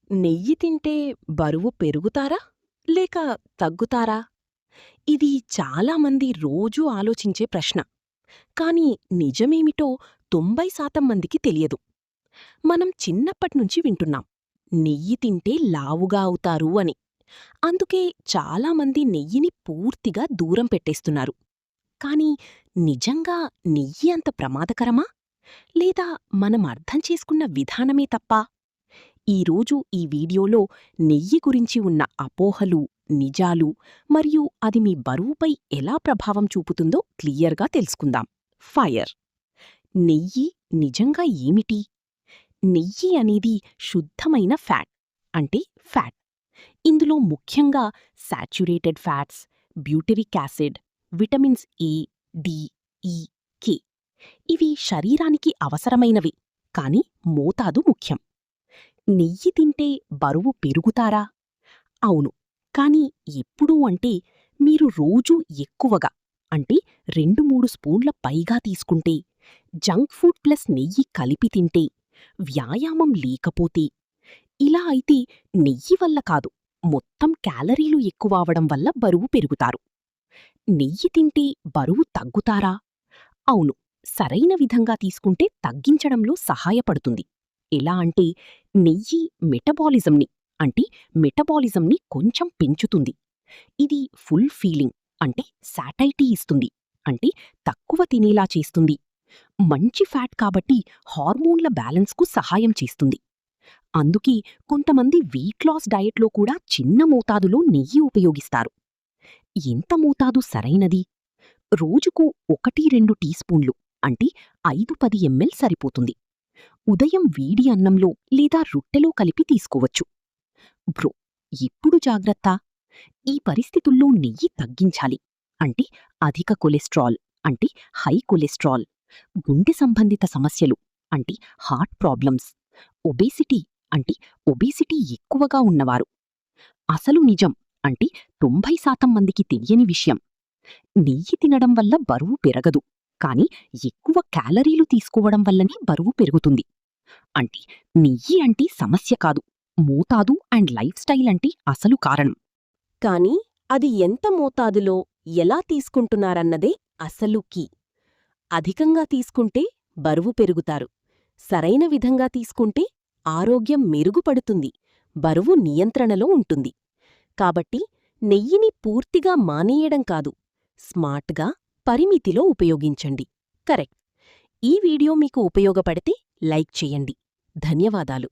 నెయ్యి తింటే బరువు పెరుగుతారా? లేక తగ్గుతారా? ఇది చాలామంది రోజూ ఆలోచించే ప్రశ్న. కానీ నిజమేమిటో 90% మందికి తెలియదు. మనం చిన్నప్పట్నుంచి వింటున్నాం. నెయ్యి తింటే లావుగా అవుతారు అని. అందుకే చాలామంది నెయ్యిని పూర్తిగా దూరం పెట్టేస్తున్నారు. కానీ నిజంగా నెయ్యి అంత ప్రమాదకరమా? లేదా మనం అర్థం చేసుకున్న విధానమే తప్పా? ఈరోజు ఈ వీడియోలో నెయ్యి గురించి ఉన్న అపోహలు, నిజాలు మరియు అది మీ బరువుపై ఎలా ప్రభావం చూపుతుందో క్లియర్గా తెలుసుకుందాం. ఫైర్. నెయ్యి నిజంగా ఏమిటి? నెయ్యి అనేది శుద్ధమైన ఫ్యాట్, అంటే ఫ్యాట్. ఇందులో ముఖ్యంగా saturated fats, butyric acid, vitamins A, D, E, K. ఇవి శరీరానికి అవసరమైనవి, కానీ మోతాదు ముఖ్యం. నెయ్యి తింటే బరువు పెరుగుతారా? అవును. కానీ ఎప్పుడూ అంటే మీరు రోజూ ఎక్కువగా, అంటే 2-3 స్పూన్ల పైగా తీసుకుంటే, జంక్ ఫుడ్ ప్లస్ నెయ్యి కలిపి తింటే, వ్యాయామం లేకపోతే, ఇలా అయితే నెయ్యి వల్ల కాదు, మొత్తం క్యాలరీలు ఎక్కువవడం వల్ల బరువు పెరుగుతారు. నెయ్యి తింటే బరువు తగ్గుతారా? అవును. సరైన విధంగా తీసుకుంటే తగ్గించడంలో సహాయపడుతుంది. ఎలా అంటే నెయ్యి మెటబాలిజంని కొంచెం పెంచుతుంది. ఇది ఫుల్ ఫీలింగ్, అంటే సాటైటీ ఇస్తుంది, అంటే తక్కువ తినేలా చేస్తుంది. మంచి ఫ్యాట్ కాబట్టి హార్మోన్ల బ్యాలెన్స్కు సహాయం చేస్తుంది. అందుకే కొంతమంది వెయిట్ లాస్ డయట్లో కూడా చిన్న మోతాదులో నెయ్యి ఉపయోగిస్తారు. ఎంత మోతాదు సరైనది? రోజుకు 1-2 టీస్పూన్లు, అంటే 5-10 ఎంఎల్ సరిపోతుంది. ఉదయం వేడి అన్నంలో లేదా రొట్టెలో కలిపి తీసుకోవచ్చు. బ్రో, ఎప్పుడు జాగ్రత్త? ఈ పరిస్థితుల్లో నెయ్యి తగ్గించాలి. అంటే అధిక కొలెస్ట్రాల్, అంటే హై కొలెస్ట్రాల్, గుండె సంబంధిత సమస్యలు, అంటే హార్ట్ ప్రాబ్లమ్స్, ఒబేసిటీ, అంటే ఒబేసిటీ ఎక్కువగా ఉన్నవారు. అసలు నిజం, అంటే 90% మందికి తెలియని విషయం. నెయ్యి తినడం వల్ల బరువు పెరగదు, కానీ ఎక్కువ క్యాలరీలు తీసుకోవడం వల్లనే బరువు పెరుగుతుంది. అంటే నెయ్యి అంటే సమస్య కాదు, మోతాదు అండ్ లైఫ్ స్టైల్ అంటే అసలు కారణం. కానీ అది ఎంత మోతాదులో, ఎలా తీసుకుంటున్నారన్నదే అసలు కీ. అధికంగా తీసుకుంటే బరువు పెరుగుతారు. సరైన విధంగా తీసుకుంటే ఆరోగ్యం మెరుగుపడుతుంది, బరువు నియంత్రణలో ఉంటుంది. కాబట్టి నెయ్యిని పూర్తిగా మానేయడం కాదు, స్మార్ట్గా, పరిమితిలో ఉపయోగించండి. కరెక్ట్. ఈ వీడియో మీకు ఉపయోగపడితే లైక్ చేయండి. ధన్యవాదాలు.